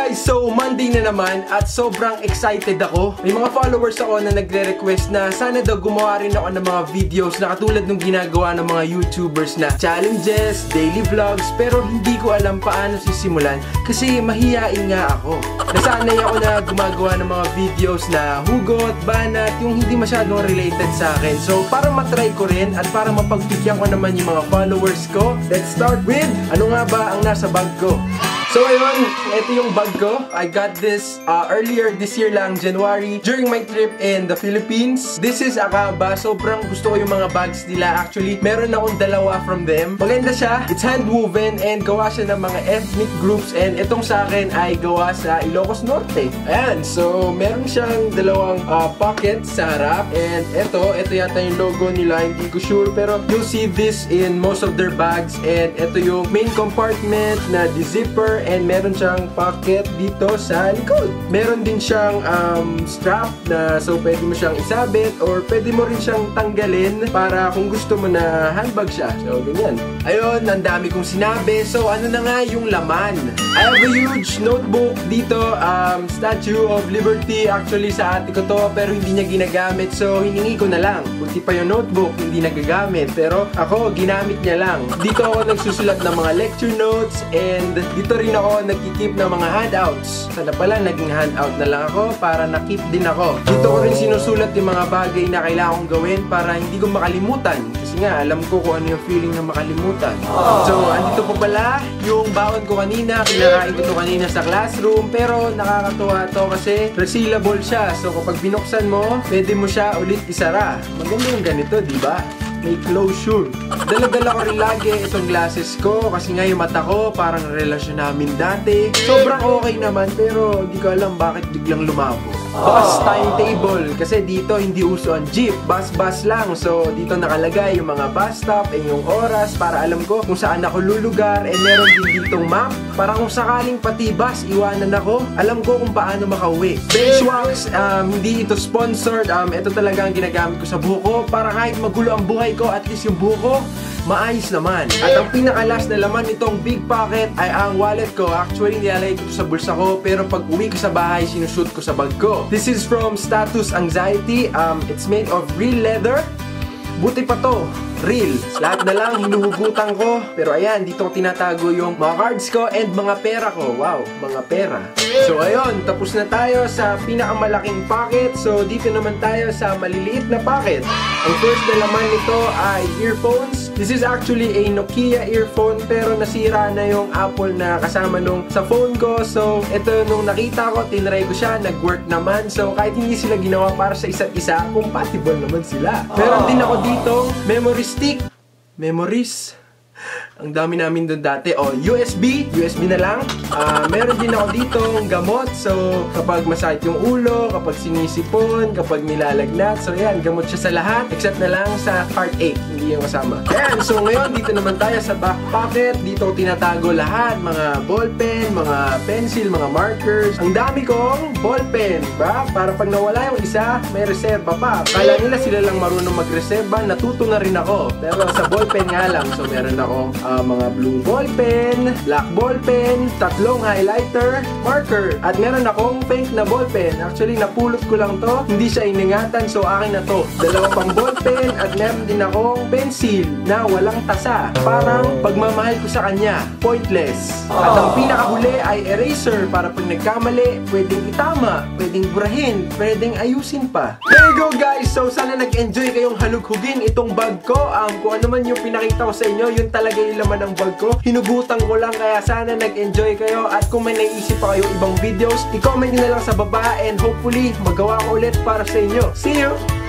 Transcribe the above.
guys! So, Monday na naman at sobrang excited ako. May mga followers ako na nagre-request na sana daw gumawa rin ako ng mga videos na katulad ng ginagawa ng mga YouTubers na challenges, daily vlogs, pero hindi ko alam paano sisimulan kasi mahihain nga ako. Nasanay ako na gumagawa ng mga videos na hugot, banat, yung hindi masyadong related sa akin. So, para matry ko rin at para mapagbigyan ko naman yung mga followers ko, let's start with ano nga ba ang nasa bag ko. So ayun, ito yung bag ko. I got this earlier this year lang, January, during my trip in the Philippines. This is Akaba. Sobrang gusto ko yung mga bags nila. Actually, meron akong dalawa from them. Maganda siya. It's hand-woven and gawa siya ng mga ethnic groups. And itong sa akin ay gawa sa Ilocos Norte. Ayan, so meron siyang dalawang pocket sa harap. And ito yata yung logo nila. Hindi ko sure, pero you'll see this in most of their bags. And ito yung main compartment na zipper. And meron siyang pocket dito sa likod. Meron din siyang strap na so pwede mo siyang isabit or pwede mo rin siyang tanggalin para kung gusto mo na handbag siya. So, ganyan. Ayun, ang dami kong sinabi. So, ano na nga yung laman? I have a huge notebook dito. Statue of Liberty. Actually, sa ate ko to, pero hindi niya ginagamit. So, hiningi ko na lang. Kunti pa yung notebook, hindi nagagamit. Pero ako, ginamit niya lang. Dito ako nagsusulat ng mga lecture notes and dito rin ako nagkikip ng mga handouts. Sana pala naging handout na lang ako para nakip din ako. Dito ko rin sinusulat yung mga bagay na kailangan kong gawin para hindi ko makalimutan. Kasi nga alam ko kung ano yung feeling na makalimutan. So andito pa pala yung baon ko kanina. Kinakain ko to kanina sa classroom. Pero nakakatuwa to kasi resealable siya. So kapag binuksan mo, pwede mo siya ulit isara. Maganda yung ganito, di ba? May closure. Dala-dala ko rin lagi itong glasses ko kasi nga yung mata ko parang relasyon namin dati. Sobrang okay naman pero hindi ko alam bakit biglang lumabo. Bus timetable kasi dito hindi uso ang jeep. Bus lang. So dito nakalagay yung mga bus stop and yung oras para alam ko kung saan ako lulugar. And meron din ditong map para kung sakaling pati bus iwanan ako, alam ko kung paano makauwi. Benchwax, hindi ito sponsored. Ito talaga ang ginagamit ko sa buko para kahit magulo ang buhay ko, at least yung buko maayos naman. At ang pinakalas na laman nitong big pocket ay ang wallet ko. Actually, nilalagay ko sa bulsa ko, pero pag uwi ko sa bahay, sinushoot ko sa bag ko. This is from Status Anxiety. It's made of real leather. Buti pa to, real. Lahat na lang hinuhugutan ko. Pero ayan, dito ko tinatago yung mga cards ko and mga pera ko. Wow, mga pera. So ayun, tapos na tayo sa pinakamalaking pocket. So dito naman tayo sa maliliit na pocket. Ang first na laman nito ay earphones. This is actually a Nokia earphone pero nasira na yung Apple na kasama nung sa phone ko. So ito nung nakita ko, tinry ko siya, nag-work naman. So kahit hindi sila ginawa para sa isa't isa, compatible naman sila. Meron din ako ditong memory stick. Memories. Ang dami namin doon dati. USB na lang. Meron din ako dito gamot. So, kapag masakit yung ulo, kapag sinisipon, kapag nilalagnat. So, yan. Gamot siya sa lahat. Except na lang sa heartache. Hindi yung kasama. Yan. So, ngayon, dito naman tayo sa back pocket. Dito ko tinatago lahat. Mga ballpen, mga pencil, mga markers. Ang dami kong ballpen. Ba? Para pag nawala yung isa, may reserva pa. Kala nila sila lang marunong magreserba. Natuto na rin ako. Pero sa ballpen nga lang. So, meron akong mga blue ballpen, black ballpen, tatlong highlighter, marker, at meron akong pink na ballpen. Actually, napulot ko lang to. Hindi siya iningatan, so akin na to. Dalawa pang ballpen at meron din akong pencil na walang tasa. Parang pagmamahal ko sa kanya, pointless. At ang pinakahuli ay eraser para pag nagkamali, pwedeng itama, pwedeng burahin, pwedeng ayusin pa. There you go guys! So sana nag-enjoy kayong halughugin itong bag ko. Kung ano man yung pinakita ko sa inyo, yun talaga yung laman ng bag ko. Hinugutan ko lang kaya sana nag-enjoy kayo at kung may naisip pa kayo ibang videos, i-comment nyo na lang sa baba and hopefully magawa ko ulit para sa inyo. See you!